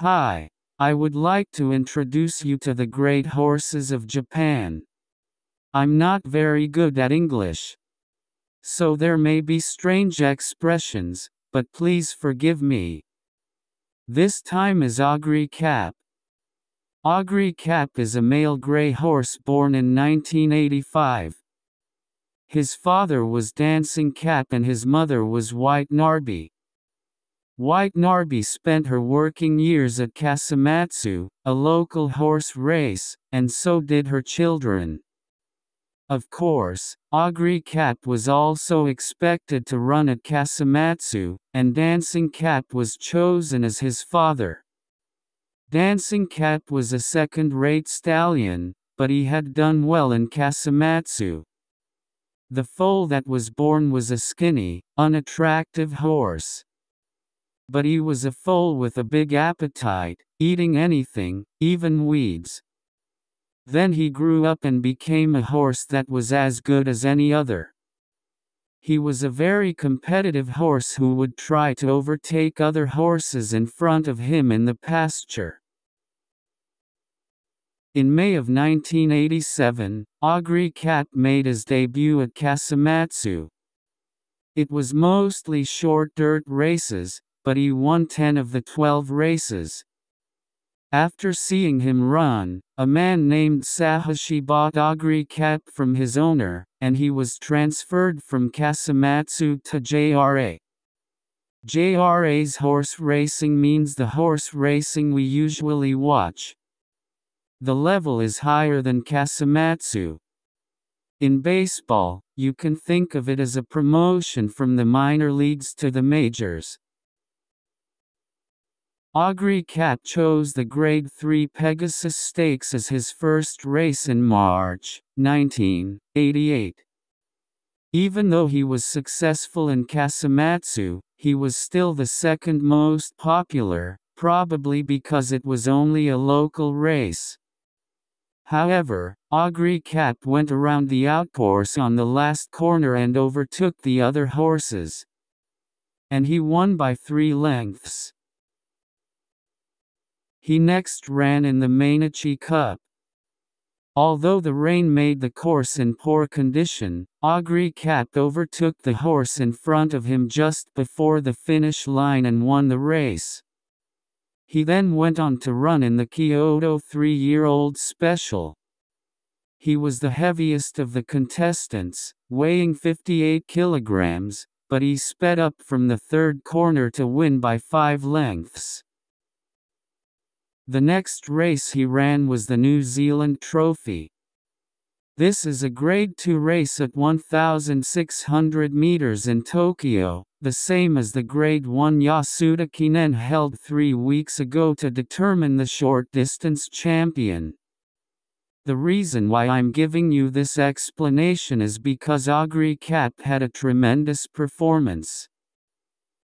Hi, I would like to introduce you to the great horses of Japan. I'm not very good at English, so there may be strange expressions, but please forgive me. This time is Oguri Cap. Oguri Cap is a male gray horse born in 1985. His father was Dancing Cap and his mother was White Narby. White Narby spent her working years at Kasumatsu, a local horse race, and so did her children. Of course, Oguri Cap was also expected to run at Kasumatsu, and Dancing Cap was chosen as his father. Dancing Cap was a second-rate stallion, but he had done well in Kasumatsu. The foal that was born was a skinny, unattractive horse. But he was a foal with a big appetite, eating anything, even weeds. Then he grew up and became a horse that was as good as any other. He was a very competitive horse who would try to overtake other horses in front of him in the pasture. In May of 1987, Oguri Cap made his debut at Kasumatsu. It was mostly short dirt races, but he won 10 of the 12 races. After seeing him run, a man named Sahashi bought Oguri Cap from his owner, and he was transferred from Kasumatsu to JRA. JRA's horse racing means the horse racing we usually watch. The level is higher than Kasumatsu. In baseball, you can think of it as a promotion from the minor leagues to the majors. Oguri Cap chose the Grade 3 Pegasus Stakes as his first race in March 1988. Even though he was successful in Kasumatsu, he was still the second most popular, probably because it was only a local race. However, Oguri Cap went around the outcourse on the last corner and overtook the other horses. And he won by 3 lengths. He next ran in the Mainichi Cup. Although the rain made the course in poor condition, Oguri Cap overtook the horse in front of him just before the finish line and won the race. He then went on to run in the Kyoto 3-year-old special. He was the heaviest of the contestants, weighing 58 kilograms, but he sped up from the third corner to win by 5 lengths. The next race he ran was the New Zealand Trophy. This is a Grade 2 race at 1,600 meters in Tokyo, the same as the Grade 1 Yasuda Kinen held 3 weeks ago to determine the short-distance champion. The reason why I'm giving you this explanation is because Oguri Cap had a tremendous performance.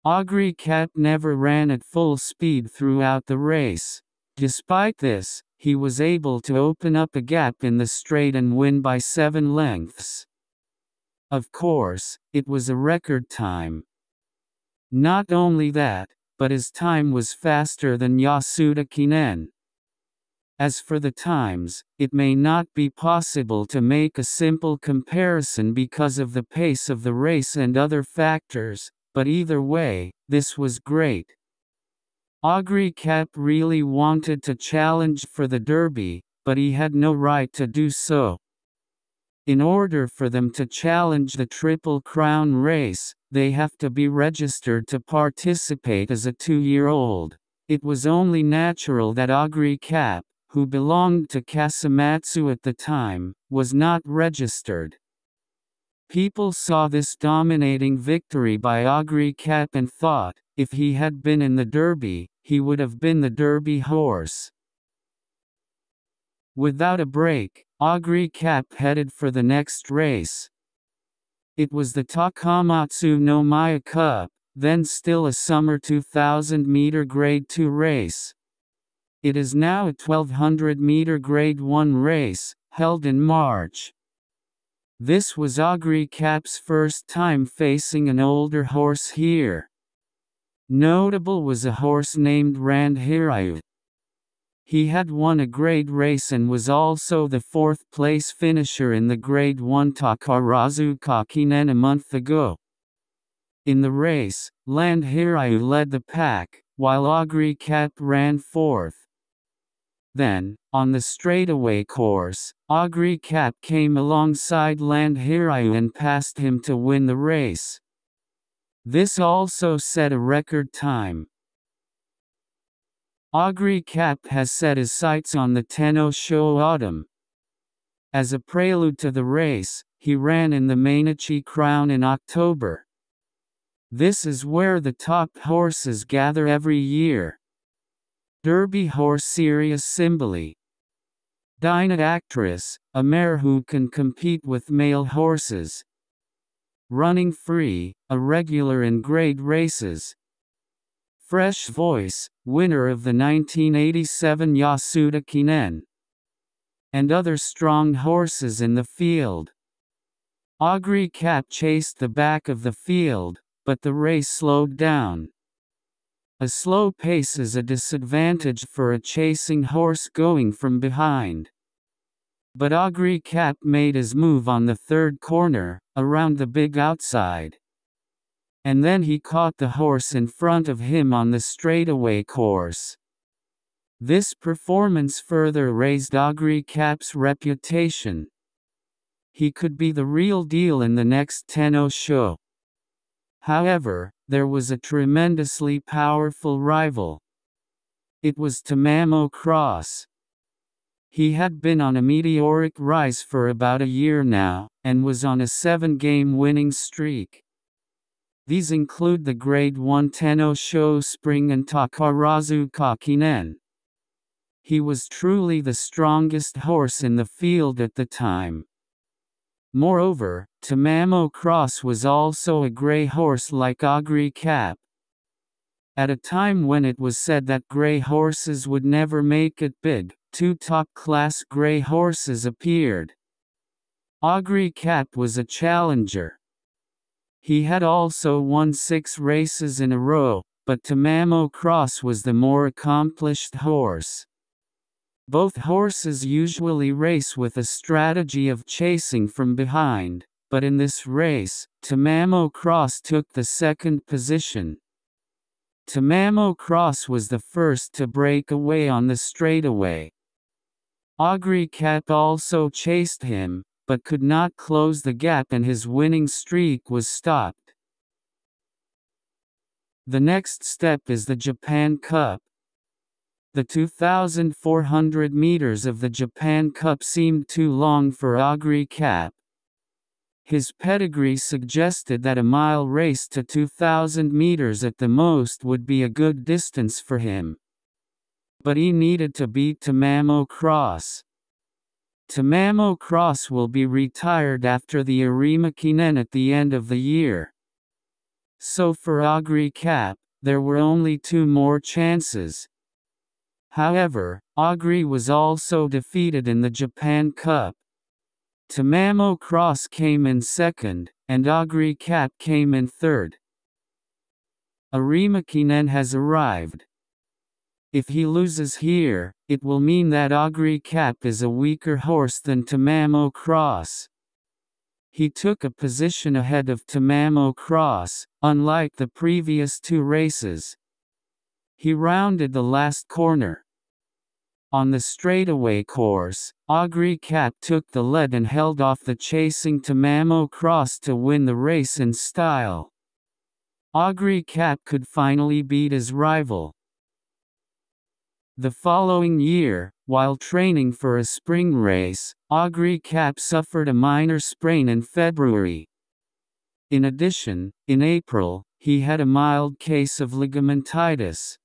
Oguri Cap never ran at full speed throughout the race. Despite this, he was able to open up a gap in the straight and win by 7 lengths. Of course, it was a record time. Not only that, but his time was faster than Yasuda Kinen. As for the times, it may not be possible to make a simple comparison because of the pace of the race and other factors, but either way, this was great. Oguri Cap really wanted to challenge for the Derby, but he had no right to do so. In order for them to challenge the Triple Crown race, they have to be registered to participate as a 2-year-old. It was only natural that Oguri Cap, who belonged to Kasumatsu at the time, was not registered. People saw this dominating victory by Oguri Cap and thought, if he had been in the Derby, he would have been the Derby horse. Without a break, Oguri Cap headed for the next race. It was the Takamatsu-no-miya Cup, then still a summer 2,000-meter Grade 2 race. It is now a 1,200-meter Grade 1 race, held in March. This was Oguri Cap's first time facing an older horse here. Notable was a horse named Randhirayu. He had won a grade race and was also the fourth-place finisher in the Grade 1 Takarazuka Kinen a month ago. In the race, Randhirayu led the pack, while Oguri Cap ran fourth. Then, on the straightaway course, Oguri Cap came alongside Randhirayu and passed him to win the race. This also set a record time. Oguri Cap has set his sights on the Tenno show autumn. As a prelude to the race, he ran in the Mainichi Crown in October. This is where the top horses gather every year. Derby horse Sirius Simboli. Dinah Actress, a mare who can compete with male horses. Running Free, a regular in grade races. Fresh Voice, winner of the 1987 Yasuda Kinen. And other strong horses in the field. Oguri Cap chased the back of the field, but the race slowed down. A slow pace is a disadvantage for a chasing horse going from behind. But Oguri Cap made his move on the third corner, around the big outside. And then he caught the horse in front of him on the straightaway course. This performance further raised Oguri Cap's reputation. He could be the real deal in the next Tenno show. However, there was a tremendously powerful rival. It was Tamamo Cross. He had been on a meteoric rise for about a year now, and was on a 7-game winning streak. These include the Grade 1 Tenno show Spring and Takarazuka Kinen. He was truly the strongest horse in the field at the time. Moreover, Tamamo Cross was also a grey horse like Oguri Cap. At a time when it was said that grey horses would never make it big, 2 top-class grey horses appeared. Oguri Cap was a challenger. He had also won 6 races in a row, but Tamamo Cross was the more accomplished horse. Both horses usually race with a strategy of chasing from behind, but in this race, Tamamo Cross took the second position. Tamamo Cross was the first to break away on the straightaway. Oguri Cap also chased him, but could not close the gap and his winning streak was stopped. The next step is the Japan Cup. The 2,400 meters of the Japan Cup seemed too long for Oguri Cap. His pedigree suggested that a mile race to 2,000 meters at the most would be a good distance for him. But he needed to beat Tamamo Cross. Tamamo Cross will be retired after the Arima Kinen at the end of the year. So for Oguri Cap, there were only 2 more chances. However, Oguri was also defeated in the Japan Cup. Tamamo Cross came in second, and Oguri Cap came in third. Arima Kinen has arrived. If he loses here, it will mean that Oguri Cap is a weaker horse than Tamamo Cross. He took a position ahead of Tamamo Cross, unlike the previous 2 races. He rounded the last corner. On the straightaway course, Oguri Cap took the lead and held off the chasing Tamamo Cross to win the race in style. Oguri Cap could finally beat his rival. The following year, while training for a spring race, Oguri Cap suffered a minor sprain in February. In addition, in April, he had a mild case of ligamentitis.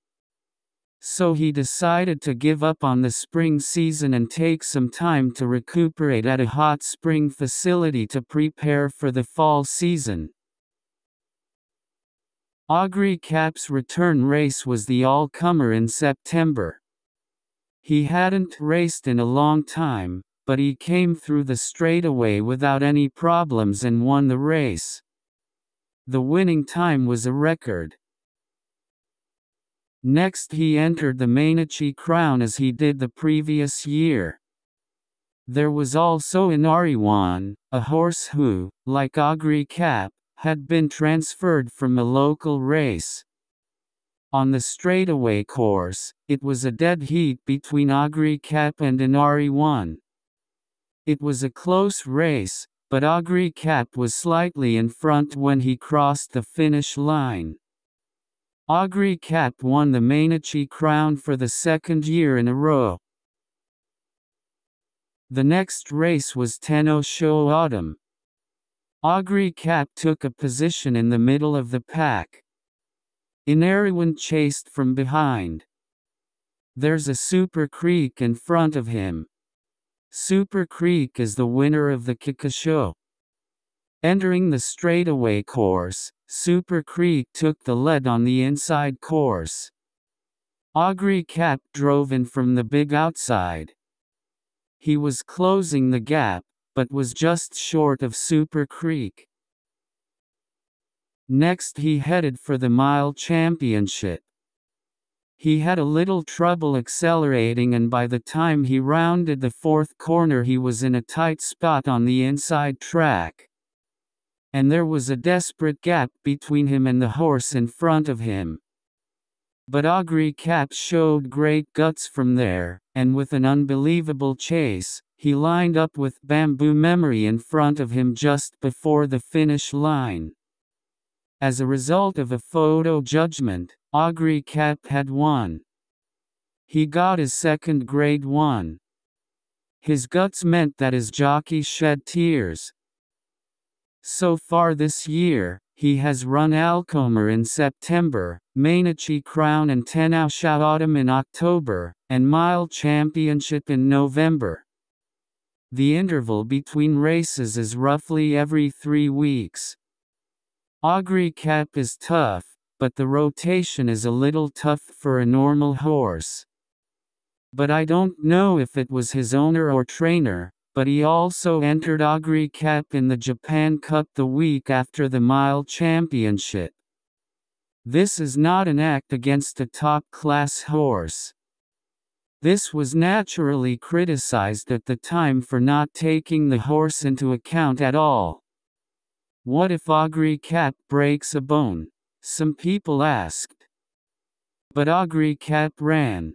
So he decided to give up on the spring season and take some time to recuperate at a hot spring facility to prepare for the fall season. Oguri Cap's return race was the all-comer in September. He hadn't raced in a long time, but he came through the straightaway without any problems and won the race. The winning time was a record. Next he entered the Mainichi Crown as he did the previous year. There was also Inari, a horse who, like Oguri Cap, had been transferred from a local race. On the straightaway course, it was a dead heat between Oguri Cap and Inari. It was a close race, but Oguri Cap was slightly in front when he crossed the finish line. Oguri Cap won the Mainichi Crown for the second year in a row. The next race was Tenno Sho Autumn. Oguri Cap took a position in the middle of the pack. Inari chased from behind. There's a Super Creek in front of him. Super Creek is the winner of the Kikasho. Entering the straightaway course, Super Creek took the lead on the inside course. Oguri Cap drove in from the big outside. He was closing the gap, but was just short of Super Creek. Next he headed for the mile championship. He had a little trouble accelerating, and by the time he rounded the fourth corner he was in a tight spot on the inside track. And there was a desperate gap between him and the horse in front of him. But Oguri Cap showed great guts from there, and with an unbelievable chase, he lined up with Bamboo Memory in front of him just before the finish line. As a result of a photo judgment, Oguri Cap had won. He got his second Grade 1. His guts meant that his jockey shed tears. So far this year, he has run Alcomer in September, Mainichi Crown and Tenno Sho Autumn in October, and Mile Championship in November. The interval between races is roughly every 3 weeks. Oguri Cap is tough, but the rotation is a little tough for a normal horse. But I don't know if it was his owner or trainer, but he also entered Oguri Cap in the Japan Cup the week after the Mile Championship. This is not an act against a top-class horse. This was naturally criticized at the time for not taking the horse into account at all. What if Oguri Cap breaks a bone? Some people asked. But Oguri Cap ran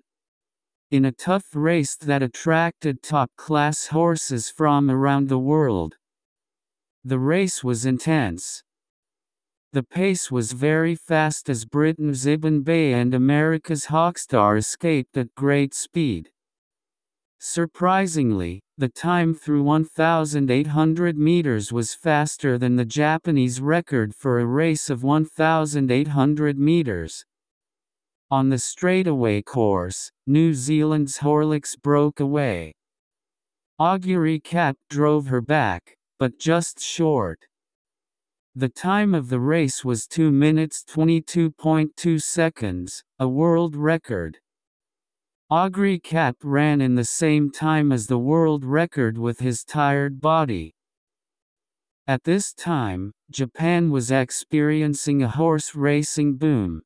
in a tough race that attracted top-class horses from around the world. The race was intense. The pace was very fast as Britain's Ibn Bay and America's Hawkstar escaped at great speed. Surprisingly, the time through 1,800 meters was faster than the Japanese record for a race of 1,800 meters. On the straightaway course, New Zealand's Horlicks broke away. Oguri Cap drove her back, but just short. The time of the race was 2 minutes 22.2 seconds, a world record. Oguri Cap ran in the same time as the world record with his tired body. At this time, Japan was experiencing a horse racing boom.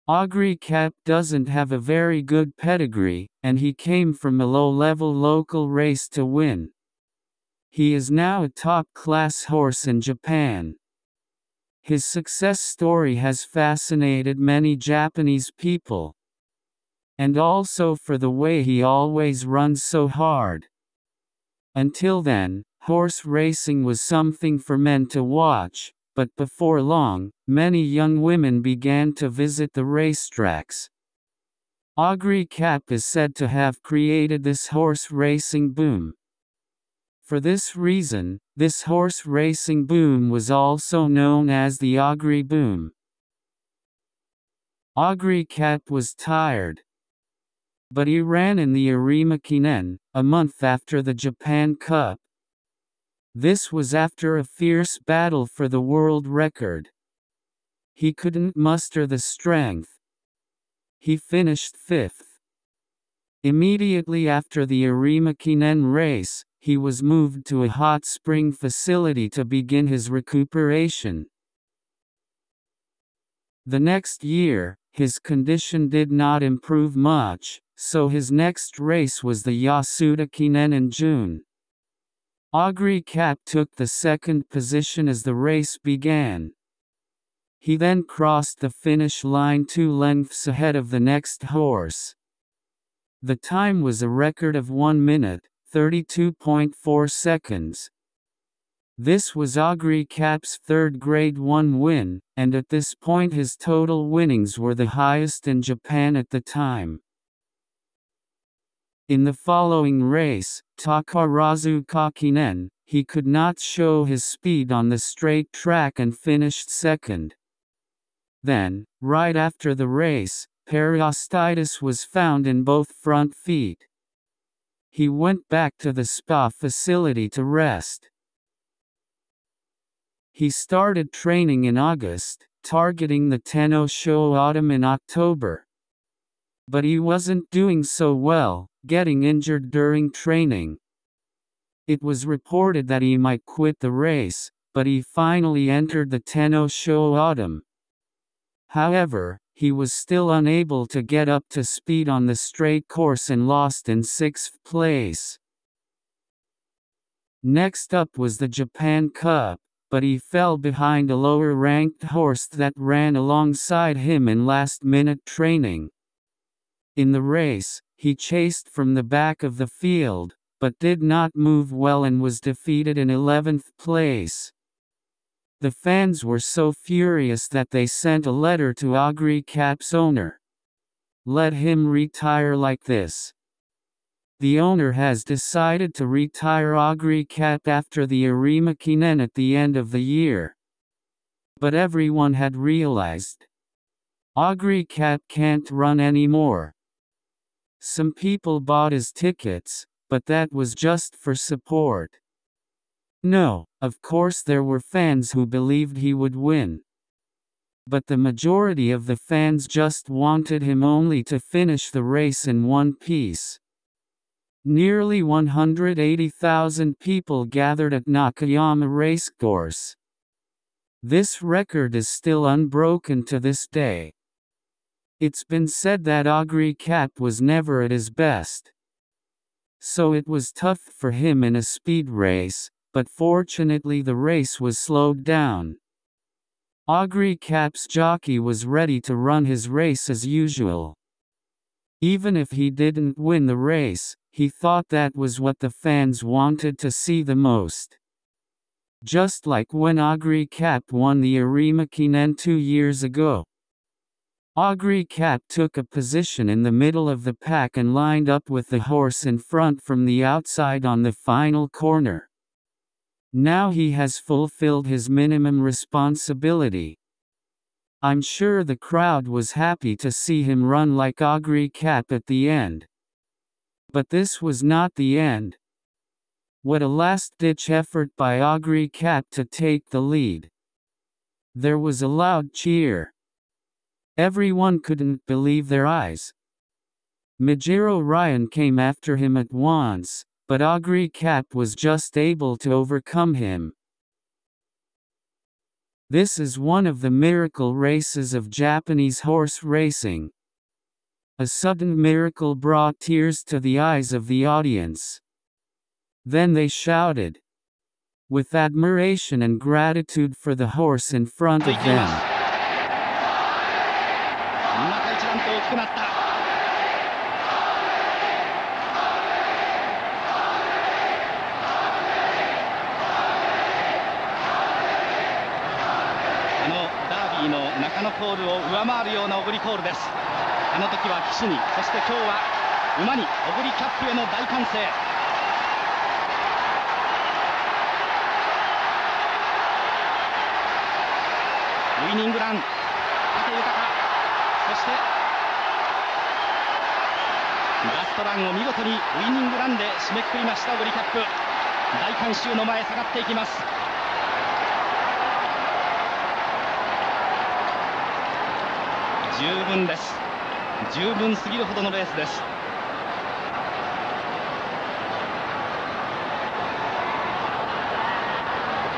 Oguri Cap doesn't have a very good pedigree, and he came from a low-level local race to win. He is now a top-class horse in Japan. His success story has fascinated many Japanese people. And also for the way he always runs so hard. Until then, horse racing was something for men to watch, but before long, many young women began to visit the racetracks. Oguri Cap is said to have created this horse racing boom. For this reason, this horse racing boom was also known as the Oguri boom. Oguri Cap was tired. But he ran in the Arima Kinen, a month after the Japan Cup. This was after a fierce battle for the world record. He couldn't muster the strength. He finished 5th. Immediately after the Arima Kinen race, he was moved to a hot spring facility to begin his recuperation. The next year, his condition did not improve much, so his next race was the Yasuda Kinen in June. Oguri Cap took the second position as the race began. He then crossed the finish line 2 lengths ahead of the next horse. The time was a record of 1 minute, 32.4 seconds. This was Oguri Cap's third Grade 1 win, and at this point his total winnings were the highest in Japan at the time. In the following race, Takarazuka Kinen, he could not show his speed on the straight track and finished second. Then, right after the race, periosteitis was found in both front feet. He went back to the spa facility to rest. He started training in August, targeting the Tenno show autumn in October. But he wasn't doing so well, getting injured during training. It was reported that he might quit the race, but he finally entered the Tenno show autumn. However, he was still unable to get up to speed on the straight course and lost in 6th place. Next up was the Japan Cup, but he fell behind a lower-ranked horse that ran alongside him in last-minute training. In the race, he chased from the back of the field, but did not move well and was defeated in 11th place. The fans were so furious that they sent a letter to Oguri Cap's owner. Let him retire like this. The owner has decided to retire Oguri Cap after the Arima Kinen at the end of the year. But everyone had realized Oguri Cap can't run anymore. Some people bought his tickets, but that was just for support. No, of course there were fans who believed he would win. But the majority of the fans just wanted him only to finish the race in one piece. Nearly 180,000 people gathered at Nakayama Racecourse. This record is still unbroken to this day. It's been said that Oguri Cap was never at his best. So it was tough for him in a speed race, but fortunately the race was slowed down. Oguri Cap's jockey was ready to run his race as usual. Even if he didn't win the race, he thought that was what the fans wanted to see the most. Just like when Oguri Cap won the Arima Kinen 2 years ago. Oguri Cap took a position in the middle of the pack and lined up with the horse in front from the outside on the final corner. Now he has fulfilled his minimum responsibility. I'm sure the crowd was happy to see him run like Oguri Cap at the end. But this was not the end. What a last-ditch effort by Oguri Cap to take the lead. There was a loud cheer. Everyone couldn't believe their eyes. Majiro Ryan came after him at once, but Oguri Cap was just able to overcome him. This is one of the miracle races of Japanese horse racing. A sudden miracle brought tears to the eyes of the audience. Then they shouted, with admiration and gratitude for the horse in front of them.あの時は騎手に、そして今日は馬にオグリキャップへの大歓声。ウイニングラン、武豊、そしてラストランを見事にウイニングランで締めくくりましたオグリキャップ。大観衆の前へ下がっていきます。十分です。十分すぎるほどのレースです。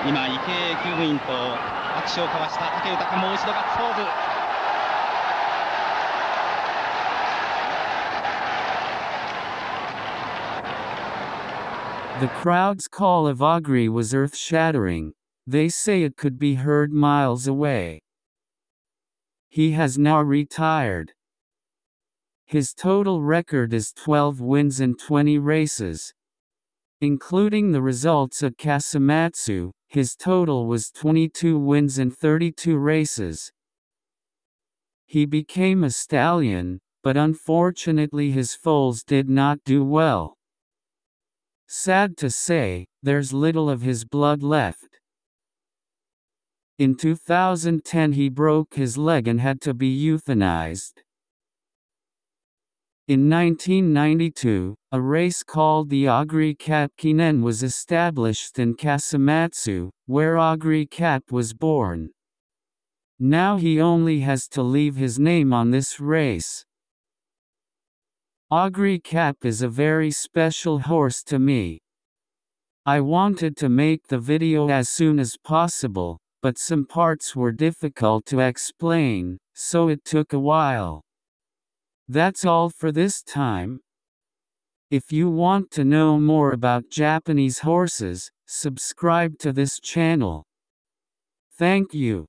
今池江厩務員と握手を交わした武豊、もう一度ガッツポーズ。The crowd's call of Oguri was earth-shattering. They say it could be heard miles away. He has now retired. His total record is 12 wins in 20 races. Including the results at Kasumatsu, his total was 22 wins in 32 races. He became a stallion, but unfortunately his foals did not do well. Sad to say, there's little of his blood left. In 2010 he broke his leg and had to be euthanized. In 1992, a race called the Oguri Cap Kinen was established in Kasumatsu, where Oguri Cap was born. Now he only has to leave his name on this race. Oguri Cap is a very special horse to me. I wanted to make the video as soon as possible, but some parts were difficult to explain, so it took a while. That's all for this time. If you want to know more about Japanese horses, subscribe to this channel. Thank you.